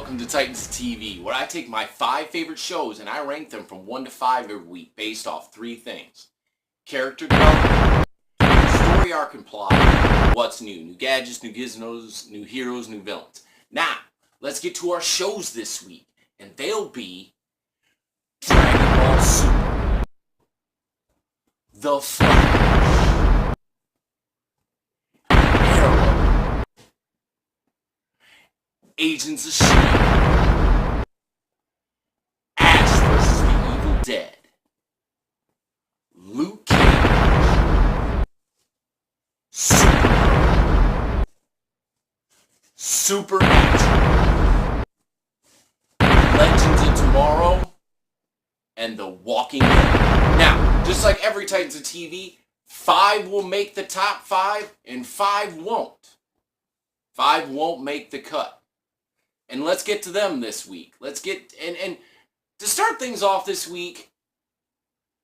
welcome to Titans TV, where I take my 5 favorite shows and I rank them from 1 to 5 every week based off 3 things. Character development, story arc and plot, what's new, new gadgets, new gizmos, new heroes, new villains. Now, let's get to our shows this week, and they'll be Dragonball Super, The Flash, Arrow, Agents of S.H.I.E.L.D., Ash vs. the Evil Dead, Luke Cage, Supergirl, Supernatural, Legends of Tomorrow, and The Walking Dead. Now, just like every Titans of TV, 5 will make the top 5, and 5 won't. 5 won't make the cut. And let's get to them this week. Let's get, and to start things off this week,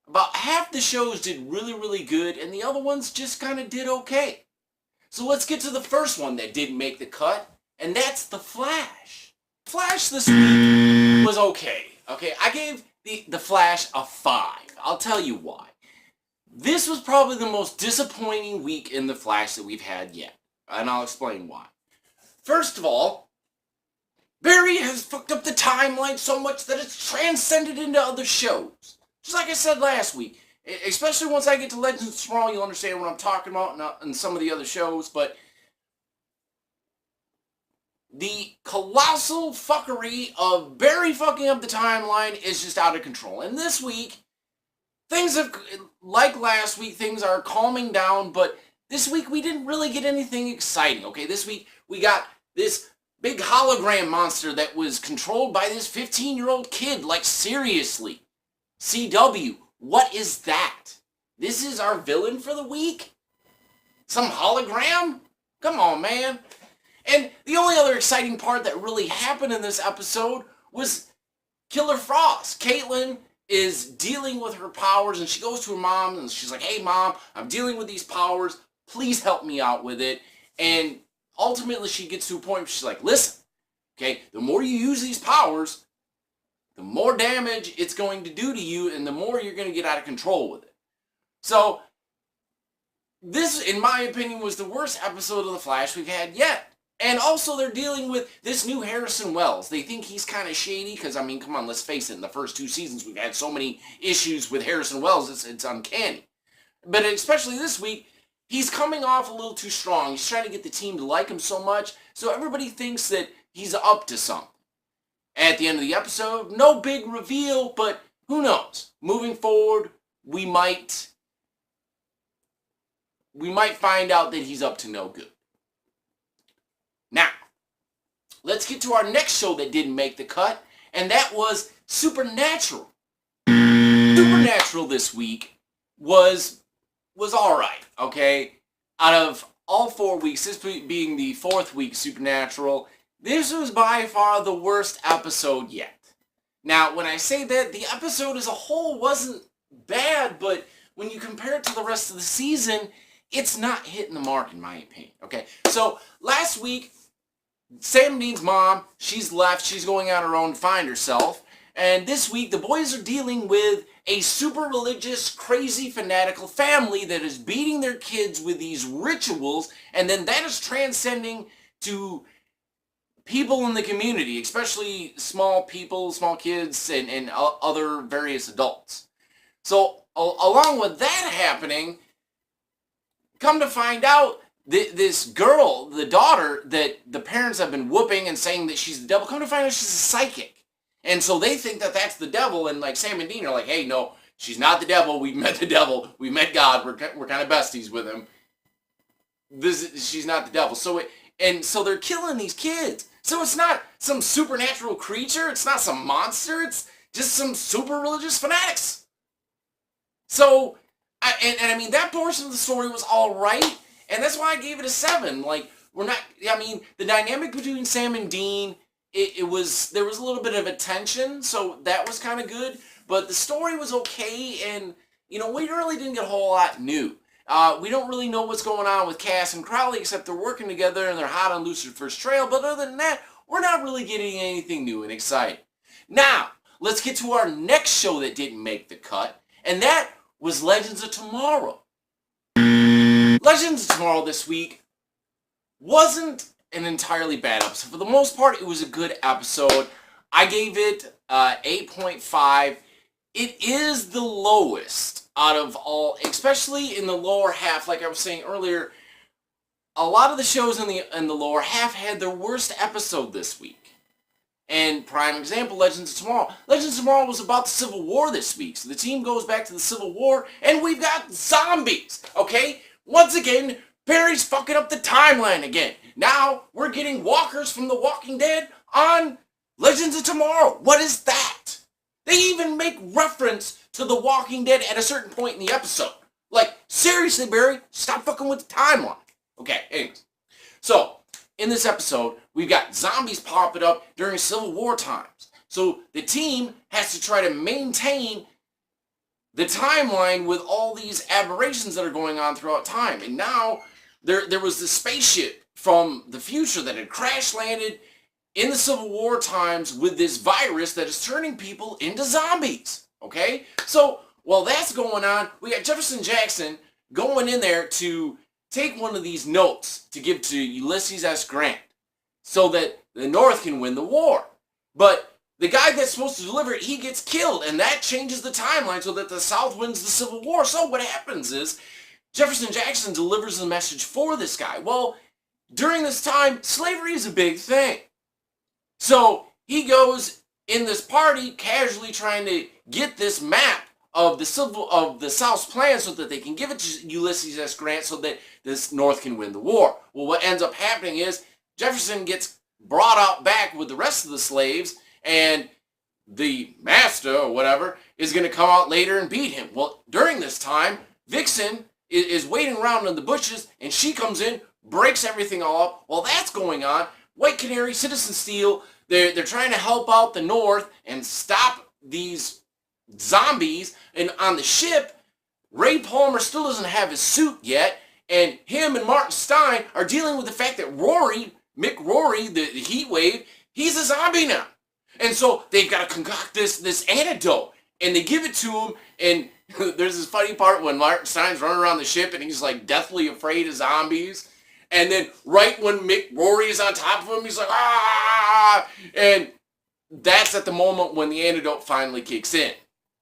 about half the shows did really, really good, and the other ones just kind of did okay. So let's get to the first one that didn't make the cut, and that's The Flash. Flash this week was okay. Okay, I gave the Flash a 5. I'll tell you why. This was probably the most disappointing week in The Flash that we've had yet, and I'll explain why. First of all, Barry has fucked up the timeline so much that it's transcended into other shows. Just like I said last week. Especially once I get to Legends of Tomorrow, you'll understand what I'm talking about in some of the other shows. But the colossal fuckery of Barry fucking up the timeline is just out of control. And this week, things have, like last week, things are calming down. But this week, we didn't really get anything exciting. Okay, this week, we got this big hologram monster that was controlled by this 15-year-old kid. Like, seriously. CW, what is that? This is our villain for the week? Some hologram? Come on, man. And the only other exciting part that really happened in this episode was Killer Frost. Caitlin is dealing with her powers, and she goes to her mom, and she's like, hey, Mom, I'm dealing with these powers. Please help me out with it. And ultimately, she gets to a point where she's like, listen, okay, the more you use these powers, the more damage it's going to do to you, and the more you're going to get out of control with it. So, this, in my opinion, was the worst episode of The Flash we've had yet. And also, they're dealing with this new Harrison Wells. They think he's kind of shady, because, I mean, come on, let's face it, in the first 2 seasons, we've had so many issues with Harrison Wells, it's uncanny. But especially this week, he's coming off a little too strong. He's trying to get the team to like him so much, so everybody thinks that he's up to something. At the end of the episode, no big reveal, but who knows? Moving forward, we might find out that he's up to no good. Now, let's get to our next show that didn't make the cut, and that was Supernatural. Supernatural this week was alright, okay? Out of all 4 weeks, this week being the 4th week Supernatural, this was by far the worst episode yet. Now, when I say that, the episode as a whole wasn't bad, but when you compare it to the rest of the season, it's not hitting the mark in my opinion, okay? So, last week, Sam Dean's mom, she's left, she's going on her own to find herself, and this week, the boys are dealing with a super religious, crazy, fanatical family that is beating their kids with these rituals, and then that is transcending to people in the community, especially small people, small kids, and other various adults. So, along with that happening, come to find out, this girl, the daughter, that the parents have been whooping and saying that she's the devil, come to find out she's a psychic. And so they think that that's the devil, and like Sam and Dean are like, hey, no, she's not the devil, we met the devil, we met God, we're kind of besties with him. She's not the devil. So they're killing these kids. So it's not some supernatural creature, it's not some monster, it's just some super religious fanatics. So, I mean, that portion of the story was alright, and that's why I gave it a 7. Like, the dynamic between Sam and Dean, there was a little bit of a tension, so that was kind of good, but the story was okay, and, you know, we really didn't get a whole lot new. We don't really know what's going on with Cass and Crowley, except they're working together and they're hot on Lucifer's trail. But other than that, we're not really getting anything new and exciting. Now, let's get to our next show that didn't make the cut, and that was Legends of Tomorrow. Legends of Tomorrow this week wasn't an entirely bad episode. For the most part, it was a good episode. I gave it 8.5. It is the lowest out of all, especially in the lower half. Like I was saying earlier, a lot of the shows in the lower half had their worst episode this week. And prime example, Legends of Tomorrow. Legends of Tomorrow was about the Civil War this week. So the team goes back to the Civil War, and we've got zombies, okay? Once again, Barry's fucking up the timeline again. Now, we're getting walkers from The Walking Dead on Legends of Tomorrow. What is that? They even make reference to The Walking Dead at a certain point in the episode. Like, seriously, Barry, stop fucking with the timeline. Okay, anyways. So, in this episode, we've got zombies popping up during Civil War times. So the team has to try to maintain the timeline with all these aberrations that are going on throughout time. And now there was this spaceship from the future that had crash landed in the Civil War times with this virus that is turning people into zombies. Okay? So while that's going on, we got Jefferson Jackson going in there to take one of these notes to give to Ulysses S. Grant so that the North can win the war. But the guy that's supposed to deliver it, he gets killed, and that changes the timeline so that the South wins the Civil War. So what happens is Jefferson Jackson delivers the message for this guy. Well, during this time, slavery is a big thing. So he goes in this party casually trying to get this map of the South's plan so that they can give it to Ulysses S. Grant so that this North can win the war. Well, what ends up happening is Jefferson gets brought out back with the rest of the slaves, and the master or whatever is going to come out later and beat him. Well, during this time, Vixen is waiting around in the bushes, and she comes in, breaks everything all up. While that's going on, White Canary, Citizen Steel, they're trying to help out the North and stop these zombies. And on the ship, Ray Palmer still doesn't have his suit yet, and him and Martin Stein are dealing with the fact that Mick Rory, the Heat Wave, he's a zombie now. And so they've got to concoct this antidote, and they give it to him, and there's this funny part when Martin Stein's running around the ship and he's like deathly afraid of zombies. And then right when Mick Rory is on top of him, he's like, ah! And that's at the moment when the antidote finally kicks in.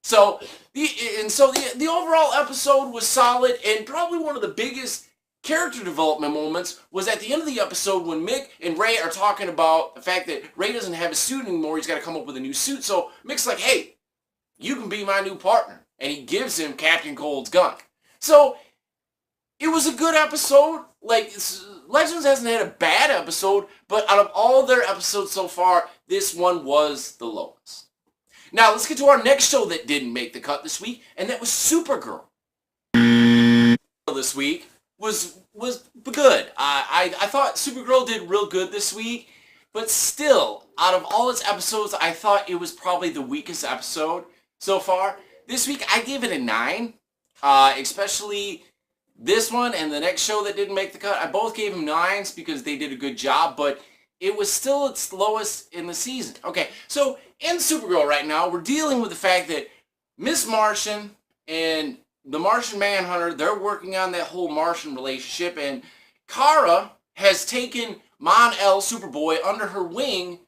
So the overall episode was solid, and probably one of the biggest character development moments was at the end of the episode when Mick and Ray are talking about the fact that Ray doesn't have a suit anymore. He's got to come up with a new suit. So Mick's like, hey, you can be my new partner. And he gives him Captain Cold's gun. So it was a good episode. Like, Legends hasn't had a bad episode, but out of all their episodes so far, this one was the lowest. Now, let's get to our next show that didn't make the cut this week, and that was Supergirl. This week was good. I thought Supergirl did real good this week, but still, out of all its episodes, I thought it was probably the weakest episode so far. This week, I gave it a 9, especially this one and the next show that didn't make the cut. I both gave them 9s because they did a good job, but it was still its lowest in the season. Okay, so in Supergirl right now, we're dealing with the fact that Miss Martian and the Martian Manhunter, they're working on that whole Martian relationship, and Kara has taken Mon-El, Superboy, under her wing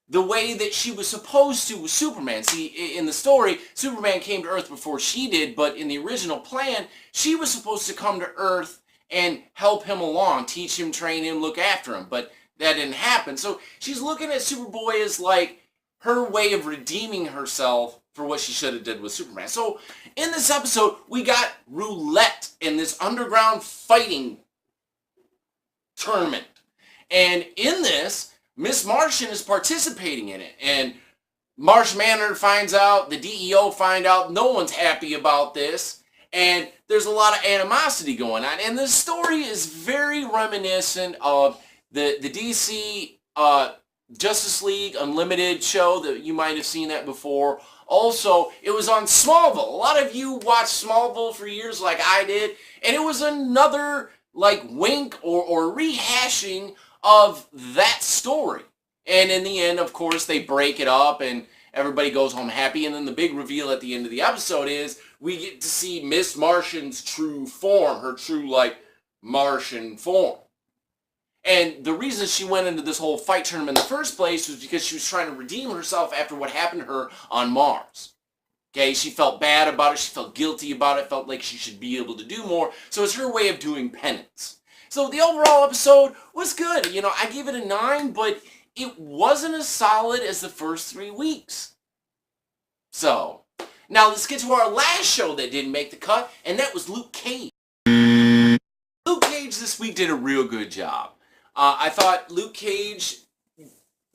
the way that she was supposed to with Superman. See, in the story, Superman came to Earth before she did, but in the original plan, she was supposed to come to Earth and help him along, teach him, train him, look after him, but that didn't happen. So she's looking at Superboy as like her way of redeeming herself for what she should have did with Superman. So in this episode, we got roulette in this underground fighting tournament. And in this, Miss Martian is participating in it, and Marsh Manor finds out, the DEO find out, no one's happy about this, and there's a lot of animosity going on. And this story is very reminiscent of the DC Justice League Unlimited show that you might have seen that before. Also, it was on Smallville. A lot of you watched Smallville for years like I did, and it was another like wink or rehashing of that story. And in the end, of course, they break it up and everybody goes home happy. And then the big reveal at the end of the episode is we get to see Miss Martian's true form, her true, like, Martian form. And the reason she went into this whole fight tournament in the first place was because she was trying to redeem herself after what happened to her on Mars. Okay, she felt bad about it, she felt guilty about it, felt like she should be able to do more. So it's her way of doing penance. So the overall episode was good. You know, I gave it a 9, but it wasn't as solid as the first 3 weeks. So, now let's get to our last show that didn't make the cut, and that was Luke Cage. Luke Cage this week did a real good job. I thought Luke Cage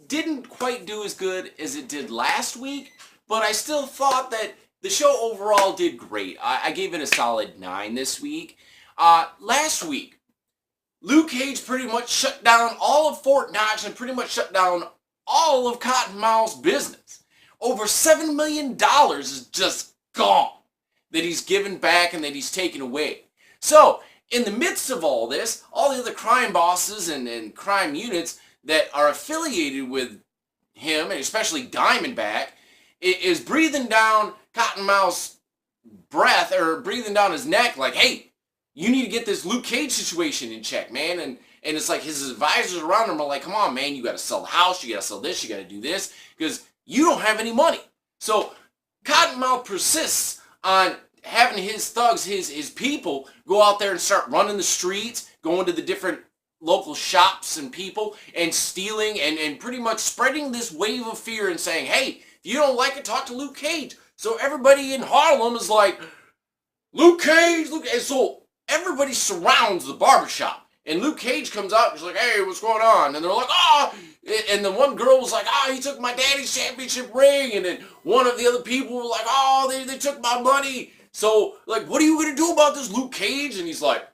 didn't quite do as good as it did last week, but I still thought that the show overall did great. I gave it a solid 9 this week. Last week, Luke Cage pretty much shut down all of Fort Knox and pretty much shut down all of Cottonmouth's business. Over $7 million is just gone that he's given back and that he's taken away. So, in the midst of all this, all the other crime bosses and crime units that are affiliated with him, and especially Diamondback, is breathing down Cottonmouth's breath, or breathing down his neck like, hey, you need to get this Luke Cage situation in check, man. And it's like his advisors around him are like, come on, man, you got to sell the house, you got to sell this, you got to do this, because you don't have any money. So Cottonmouth persists on having his thugs, his people, go out there and start running the streets, going to the different local shops and people, and stealing and pretty much spreading this wave of fear and saying, hey, if you don't like it, talk to Luke Cage. So everybody in Harlem is like, Luke Cage, Luke Cage. And so everybody surrounds the barbershop. And Luke Cage comes out and he's like, hey, what's going on? And they're like, ah! And the one girl was like, he took my daddy's championship ring. And then one of the other people were like, they took my money. So, like, what are you going to do about this, Luke Cage? And he's like,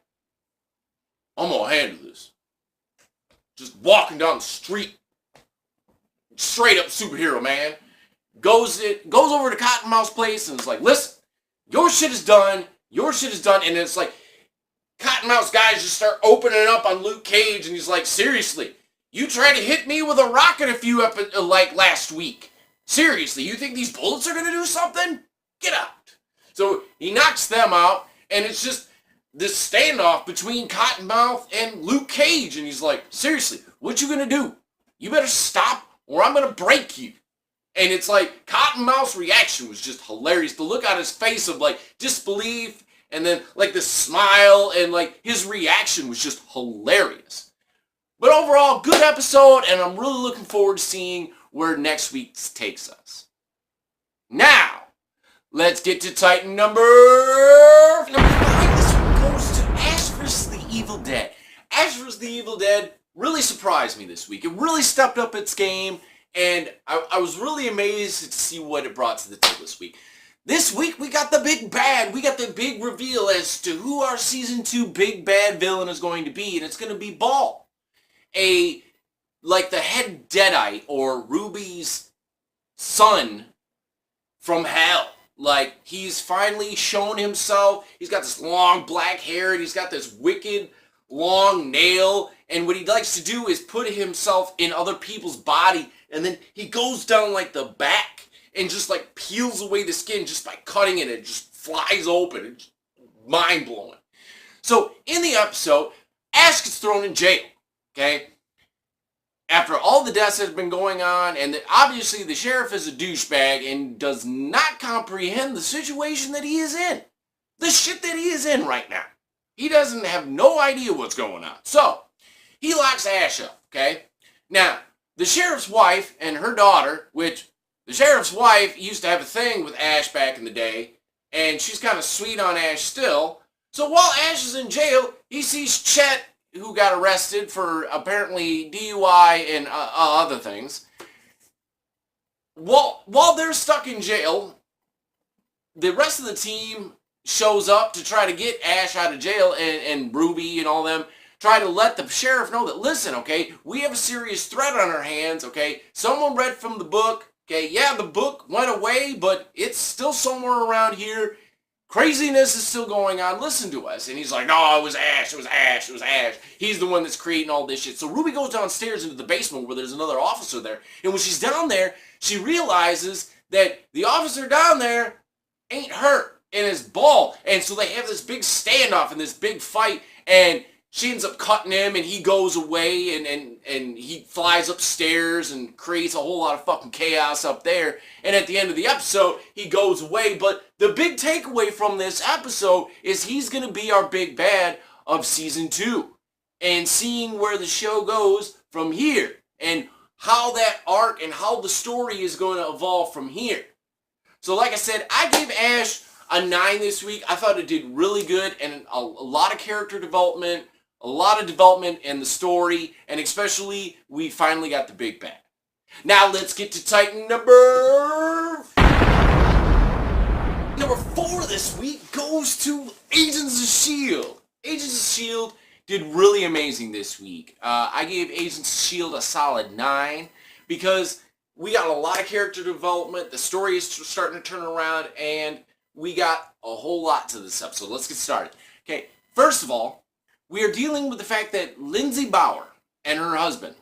I'm going to handle this. Just walking down the street. Straight up superhero, man. Goes over to Cottonmouth's place and is like, listen, your shit is done. Your shit is done. And it's like, Cottonmouth's guys just start opening up on Luke Cage. And he's like, seriously, you tried to hit me with a rocket like last week. Seriously, you think these bullets are going to do something? Get out. So he knocks them out, and it's just this standoff between Cottonmouth and Luke Cage. And he's like, seriously, what you going to do? You better stop or I'm going to break you. And it's like Cottonmouth's reaction was just hilarious. The look on his face of like disbelief and then like the smile and like his reaction was just hilarious. But overall, good episode, and I'm really looking forward to seeing where next week takes us. Now, let's get to Titan number 5. This one goes to Ash vs. the Evil Dead. Ash vs. the Evil Dead really surprised me this week. It really stepped up its game, and I was really amazed to see what it brought to the table this week. This week, we got the big bad. We got the big reveal as to who our Season 2 big bad villain is going to be, and it's going to be Ball. Like the head Deadite, or Ruby's son from hell. Like, he's finally shown himself. He's got this long black hair, and he's got this wicked long nail. And what he likes to do is put himself in other people's body, and then he goes down like the back and just like peels away the skin just by cutting it. It just flies open. It's mind-blowing. So, in the episode, Ash gets thrown in jail. Okay? After all the deaths that have been going on, and obviously the sheriff is a douchebag and does not comprehend the situation that he is in. The shit that he is in right now. He doesn't have no idea what's going on. So, he locks Ash up, okay? Now, the sheriff's wife and her daughter, which the sheriff's wife used to have a thing with Ash back in the day, and she's kind of sweet on Ash still. So while Ash is in jail, he sees Chet, who got arrested for apparently DUI and other things. While they're stuck in jail, the rest of the team shows up to try to get Ash out of jail, and Ruby and all them try to let the sheriff know that, listen, okay, we have a serious threat on our hands, okay? Someone read from the book, okay? Yeah, the book went away, but it's still somewhere around here. Craziness is still going on. Listen to us. And he's like, no, it was Ash. It was Ash. It was Ash. He's the one that's creating all this shit. So Ruby goes downstairs into the basement where there's another officer there. And when she's down there, she realizes that the officer down there ain't hurt and is bald. And so they have this big standoff and this big fight. And she ends up cutting him, and he goes away, and he flies upstairs and creates a whole lot of fucking chaos up there. And at the end of the episode, he goes away. But the big takeaway from this episode is he's going to be our big bad of season 2. And seeing where the show goes from here, and how that arc and how the story is going to evolve from here. So like I said, I gave Ash a 9 this week. I thought it did really good, and a lot of character development, a lot of development in the story, and especially we finally got the big bad. Now let's get to Titan number 4 this week goes to Agents of S.H.I.E.L.D. Agents of S.H.I.E.L.D. did really amazing this week. I gave Agents of S.H.I.E.L.D. a solid 9 because we got a lot of character development, the story is starting to turn around, and we got a whole lot to this episode. Let's get started. Okay, first of all, we are dealing with the fact that Lindsay Bauer and her husband,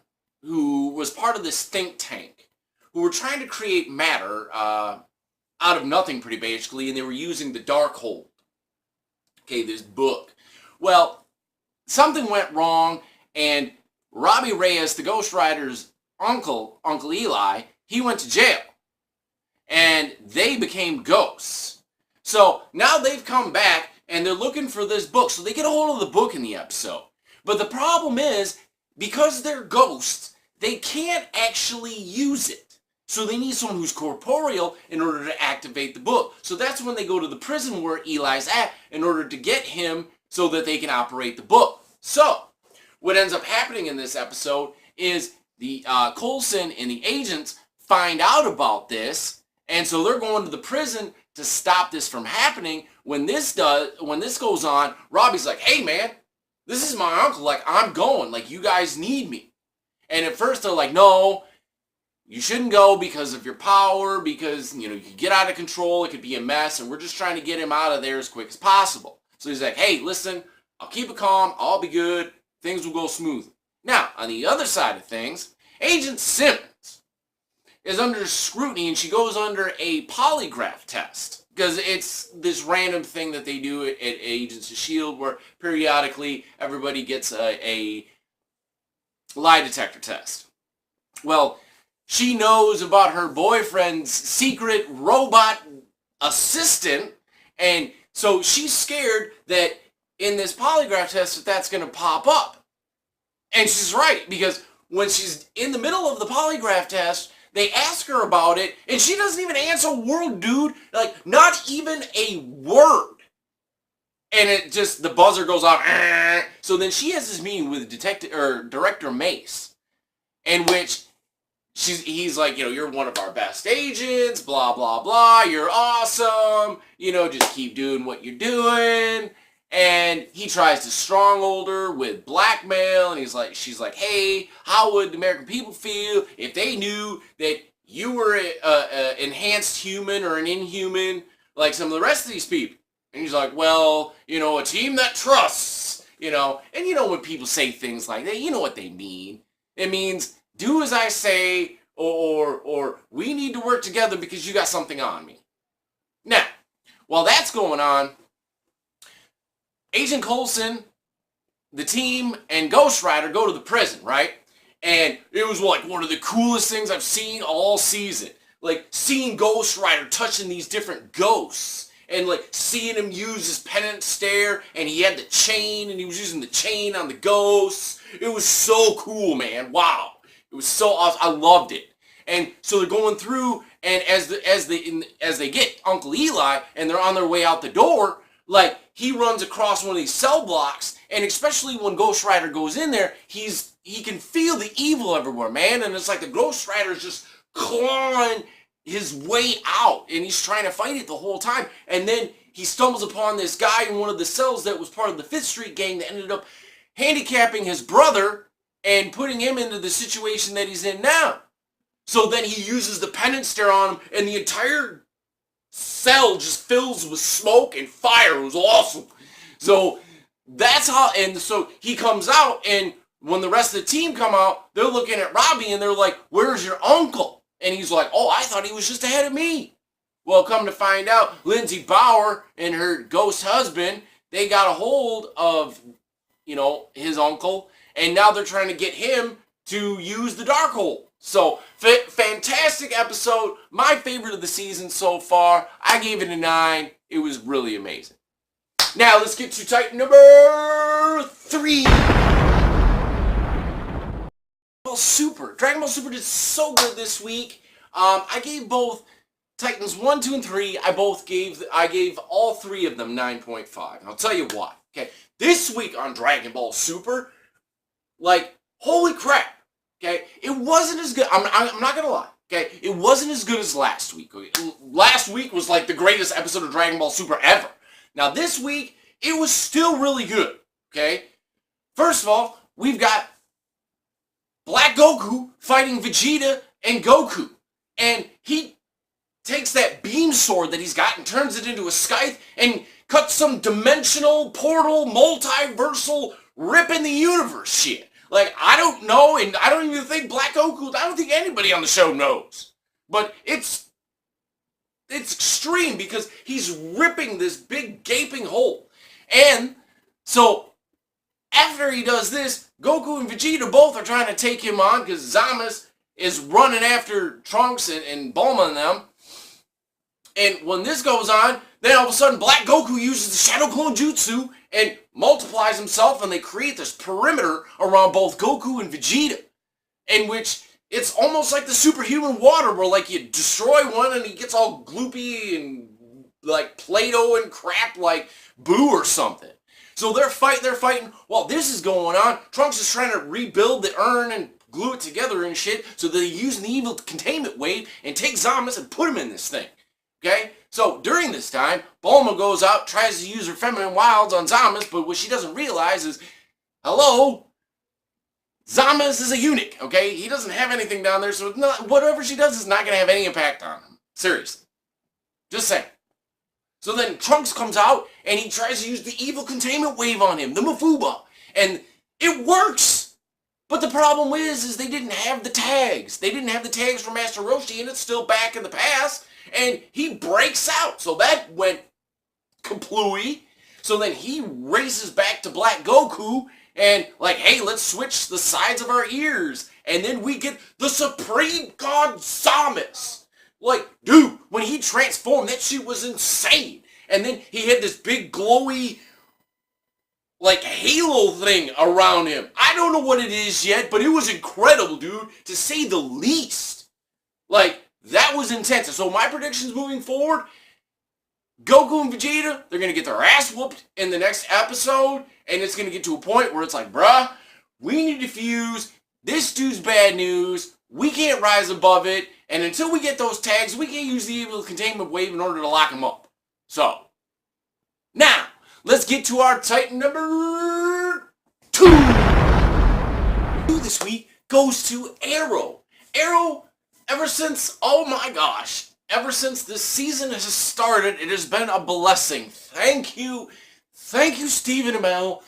who was part of this think tank, who were trying to create matter out of nothing pretty basically, and they were using the Darkhold. Okay, this book. Well, something went wrong, and Robbie Reyes, the Ghost Rider's uncle, Uncle Eli, he went to jail. And they became ghosts. So now they've come back, and they're looking for this book. So they get a hold of the book in the episode. But the problem is, because they're ghosts, they can't actually use it. So they need someone who's corporeal in order to activate the book. So that's when they go to the prison where Eli's at in order to get him so that they can operate the book. So what ends up happening in this episode is the Coulson and the agents find out about this, and so they're going to the prison to stop this from happening. When this goes on, Robbie's like, hey man, this is my uncle, like I'm going, like you guys need me. And at first they're like, no, you shouldn't go because of your power, because you could get out of control, it could be a mess, and we're just trying to get him out of there as quick as possible. So he's like, hey, listen, I'll keep it calm, I'll be good, things will go smooth. Now, on the other side of things, Agent Simmons is under scrutiny, and she goes under a polygraph test because it's this random thing that they do at Agents of S.H.I.E.L.D. where periodically everybody gets a lie detector test. Well, she knows about her boyfriend's secret robot assistant, and so she's scared that in this polygraph test that's going to pop up. And she's right, because when she's in the middle of the polygraph test, they ask her about it, and she doesn't even answer a word, dude. Like, not even a word. And it just, the buzzer goes off. So then she has this meeting with Director Mace, in which he's like, you're one of our best agents, blah, blah, blah. You're awesome. Just keep doing what you're doing. And he tries to stronghold her with blackmail, and she's like, hey, how would the American people feel if they knew that you were an enhanced human or an inhuman like some of the rest of these people? And he's like, well, a team that trusts, and when people say things like that, you know what they mean. It means, do as I say, or we need to work together because you got something on me. Now, while that's going on, Agent Coulson, the team, and Ghost Rider go to the prison, right? And it was like one of the coolest things I've seen all season. Like seeing Ghost Rider touching these different ghosts. And like seeing him use his penance stare, and he had the chain, and he was using the chain on the ghosts. It was so cool, man. Wow. It was so awesome. I loved it. And so they're going through, and as they get Uncle Eli, and they're on their way out the door, like, he runs across one of these cell blocks, and especially when Ghost Rider goes in there, he can feel the evil everywhere, man, and it's like the Ghost Rider's just clawing his way out, and he's trying to fight it the whole time, and then he stumbles upon this guy in one of the cells that was part of the 5th Street gang that ended up handicapping his brother and putting him into the situation that he's in now. So then he uses the penance stare on him, and the entire cell just fills with smoke and fire. It was awesome. So that's how, and so he comes out, and when the rest of the team come out, they're looking at Robbie and they're like, where's your uncle? And he's like, oh, I thought he was just ahead of me. Well, come to find out, Lindsay Bauer and her ghost husband, they got a hold of, his uncle, and now they're trying to get him to use the Darkhold. So, fantastic episode. My favorite of the season so far. I gave it a 9. It was really amazing. Now, let's get to Titan number 3. Dragon Ball Super did so good this week. I gave both Titans 1, 2, and 3. I gave all 3 of them 9.5. And I'll tell you why. Okay, this week on Dragon Ball Super, holy crap. Okay, it wasn't as good. I'm not gonna lie. Okay, it wasn't as good as last week. Okay? Last week was like the greatest episode of Dragon Ball Super ever. Now this week, it was still really good. Okay, first of all, we've got Black Goku fighting Vegeta and Goku, and he takes that beam sword that he's got and turns it into a scythe and cuts some dimensional portal, multiversal, ripping the universe shit. I don't know, and I don't even think Black Goku, I don't think anybody on the show knows. But it's extreme because he's ripping this big gaping hole. And so, after he does this, Goku and Vegeta both are trying to take him on because Zamasu is running after Trunks and Bulma and them. And when this goes on, then all of a sudden Black Goku uses the Shadow Clone Jutsu and multiplies himself, and they create this perimeter around both Goku and Vegeta, in which it's almost like the superhuman water where you destroy one and he gets all gloopy and Play-Doh and crap like Boo or something. So they're fighting. While this is going on, Trunks is trying to rebuild the urn and glue it together and shit, so that they use the evil containment wave and take Zamasu and put him in this thing. Okay? So during this time, Bulma goes out, tries to use her feminine wilds on Zamasu, but what she doesn't realize is, hello, Zamasu is a eunuch, okay? He doesn't have anything down there, so whatever she does is not going to have any impact on him. Seriously. Just saying. So then Trunks comes out, and he tries to use the evil containment wave on him, the Mafuba, and it works! But the problem is they didn't have the tags. They didn't have the tags for Master Roshi, and it's still back in the past, and he breaks out. So that went kaplooey. So then he races back to Black Goku, and hey, let's switch the sides of our ears. And then we get the Supreme God Zamasu. Dude, when he transformed, that shit was insane. And then he had this big glowy, halo thing around him. I don't know what it is yet, but it was incredible, dude, to say the least. That was intense. So my predictions moving forward, Goku and Vegeta, they're going to get their ass whooped in the next episode, and it's going to get to a point where it's bruh, we need to fuse. This dude's bad news. We can't rise above it. And until we get those tags, we can't use the evil containment wave in order to lock him up. So, now, let's get to our Titan number 2. This week goes to Arrow. Arrow, ever since this season has started, it has been a blessing. Thank you, Stephen Amell.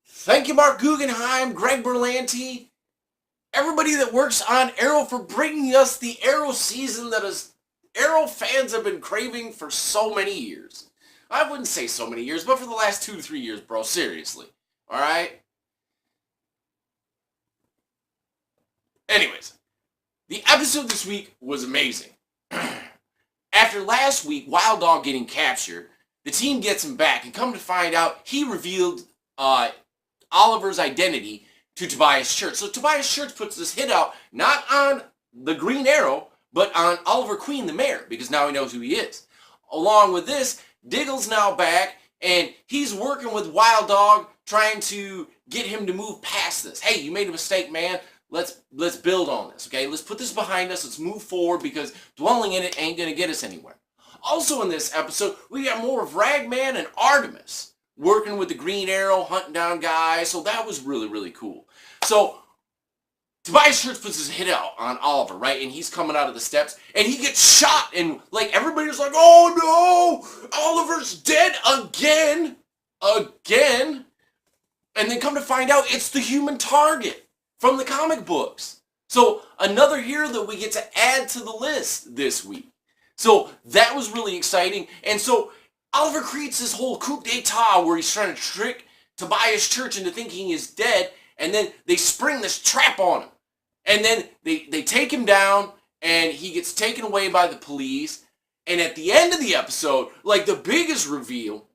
Thank you, Mark Guggenheim, Greg Berlanti, everybody that works on Arrow for bringing us the Arrow season that Arrow fans have been craving for so many years. I wouldn't say so many years, but for the last 2 to 3 years, bro. Seriously. Alright? Anyways, the episode this week was amazing. After last week, Wild Dog getting captured, the team gets him back, and come to find out, he revealed Oliver's identity to Tobias Church. So Tobias Church puts this hit out, not on the Green Arrow, but on Oliver Queen, the mayor, because now he knows who he is. Along with this, Diggle's now back, and he's working with Wild Dog, trying to get him to move past this. Hey, you made a mistake, man. Let's build on this, okay? Let's put this behind us. Let's move forward, because dwelling in it ain't going to get us anywhere. Also in this episode, we got more of Ragman and Artemis working with the Green Arrow, hunting down guys. So that was really, really cool. So Tobias Church puts his hit out on Oliver, right? And he's coming out of the steps, and he gets shot, and like everybody's like, "Oh no, Oliver's dead again, again!" And then come to find out, it's the Human Target from the comic books. So another hero that we get to add to the list this week. So that was really exciting, and so Oliver creates this whole coup d'etat where he's trying to trick Tobias Church into thinking he's dead, and then they spring this trap on him. And then they take him down, and he gets taken away by the police. And at the end of the episode, like the biggest reveal,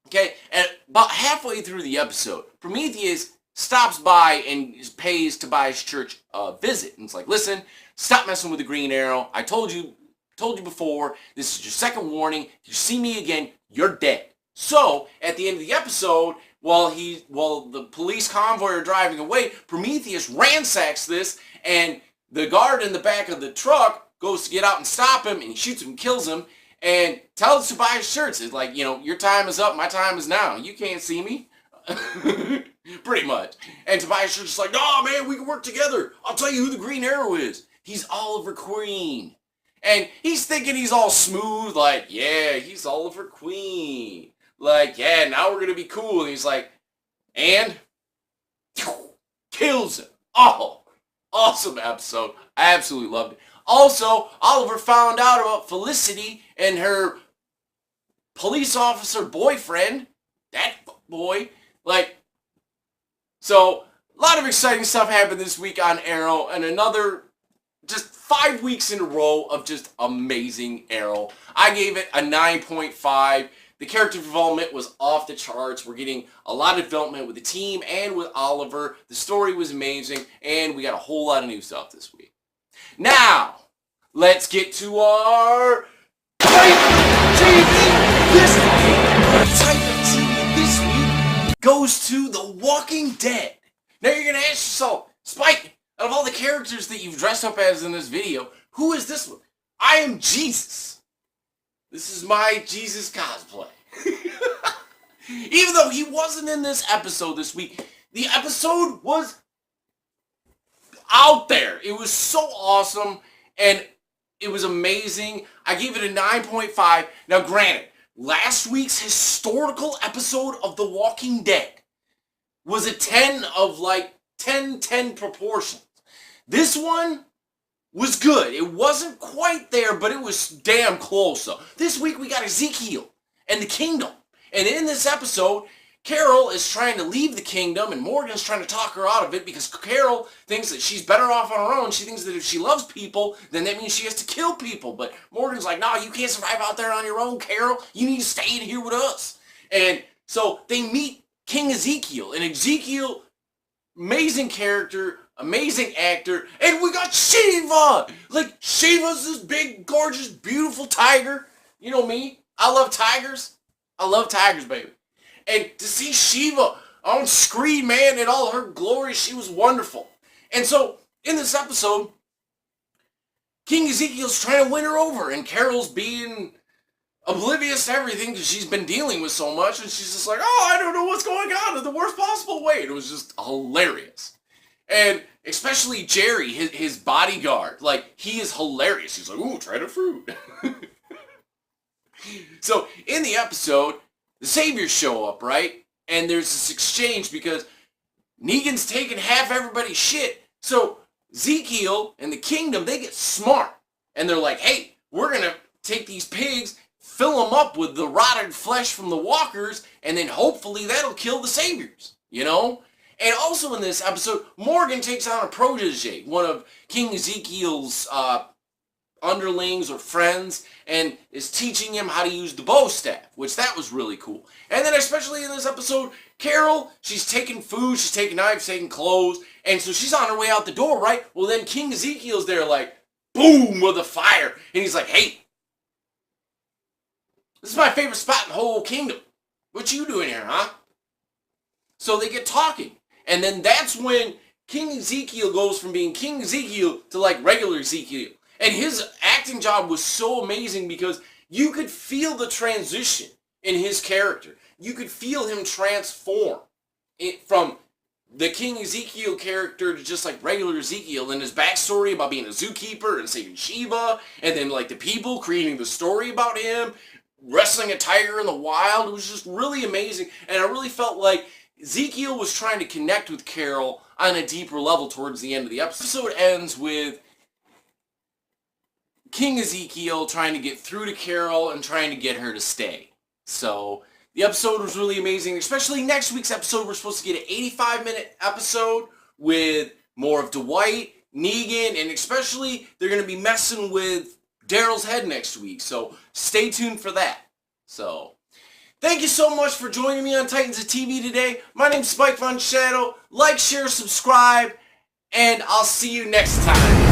okay, and about halfway through the episode, Prometheus stops by and pays Tobias Church a visit. And it's like, listen, stop messing with the Green Arrow. I told you before, this is your second warning. If you see me again, you're dead. So, at the end of the episode, while the police convoy are driving away, Prometheus ransacks this, and the guard in the back of the truck goes to get out and stop him, and he shoots him and kills him, and tells Tobias Church, it's like, your time is up, my time is now. You can't see me. Pretty much. And Tobias Church is like, "No, man, we can work together. I'll tell you who the Green Arrow is. He's Oliver Queen." And he's thinking he's all smooth, like, yeah, he's Oliver Queen. Like, yeah, now we're going to be cool. And he's like, and kills him. Oh, awesome episode. I absolutely loved it. Also, Oliver found out about Felicity and her police officer boyfriend, that boy. Like, so a lot of exciting stuff happened this week on Arrow, and another just 5 weeks in a row of just amazing Arrow. I gave it a 9.5. The character development was off the charts. We're getting a lot of development with the team and with Oliver. The story was amazing, and we got a whole lot of new stuff this week. Now, let's get to our Type TV this week. Type of TV this week goes to The Walking Dead. Now you're going to ask yourself, Spike, out of all the characters that you've dressed up as in this video, who is this one? I am Jesus. This is my Jesus cosplay. Even though he wasn't in this episode this week, the episode was out there. It was so awesome, and it was amazing. I gave it a 9.5. Now, granted, last week's historical episode of The Walking Dead was a 10 of like 10-10 proportions. This one was good. It wasn't quite there, but it was damn close. So this week we got Ezekiel and the kingdom. And in this episode, Carol is trying to leave the kingdom, and Morgan's trying to talk her out of it because Carol thinks that she's better off on her own. She thinks that if she loves people, then that means she has to kill people. But Morgan's like, no, you can't survive out there on your own, Carol. You need to stay in here with us. And so they meet King Ezekiel, and Ezekiel, amazing character, amazing actor, and we got Shiva! Like, Shiva's this big, gorgeous, beautiful tiger. You know me. I love tigers. I love tigers, baby. And to see Shiva on screen, man, in all her glory, she was wonderful. And so, in this episode, King Ezekiel's trying to win her over, and Carol's being oblivious to everything because she's been dealing with so much, and she's just like, oh, I don't know what's going on in the worst possible way. It was just hilarious. And especially Jerry, his bodyguard, like, he is hilarious. He's like, ooh, try the fruit. So, in the episode, the Saviors show up, right? And there's this exchange because Negan's taking half everybody's shit. So, Ezekiel and the kingdom, they get smart. And they're like, hey, we're going to take these pigs, fill them up with the rotted flesh from the walkers, and then hopefully that'll kill the Saviors, you know? And also in this episode, Morgan takes on a protege, one of King Ezekiel's underlings or friends, and is teaching him how to use the bow staff, which that was really cool. And then especially in this episode, Carol, she's taking food, she's taking knives, taking clothes, and so she's on her way out the door, right? Well, then King Ezekiel's there like, boom, with a fire, and he's like, hey, this is my favorite spot in the whole kingdom. What you doing here, huh? So they get talking. And then that's when King Ezekiel goes from being King Ezekiel to like regular Ezekiel. And his acting job was so amazing because you could feel the transition in his character. You could feel him transform from the King Ezekiel character to just like regular Ezekiel, and his backstory about being a zookeeper and saving Sheba, and then like the people creating the story about him, wrestling a tiger in the wild. It was just really amazing, and I really felt like Ezekiel was trying to connect with Carol on a deeper level towards the end of the episode. The episode ends with King Ezekiel trying to get through to Carol and trying to get her to stay. So the episode was really amazing, especially next week's episode. We're supposed to get an 85-minute episode with more of Dwight, Negan, and especially they're going to be messing with Daryl's head next week. So stay tuned for that. So thank you so much for joining me on Titans of TV today. My name's Spike Von Shadow. Like, share, subscribe, and I'll see you next time.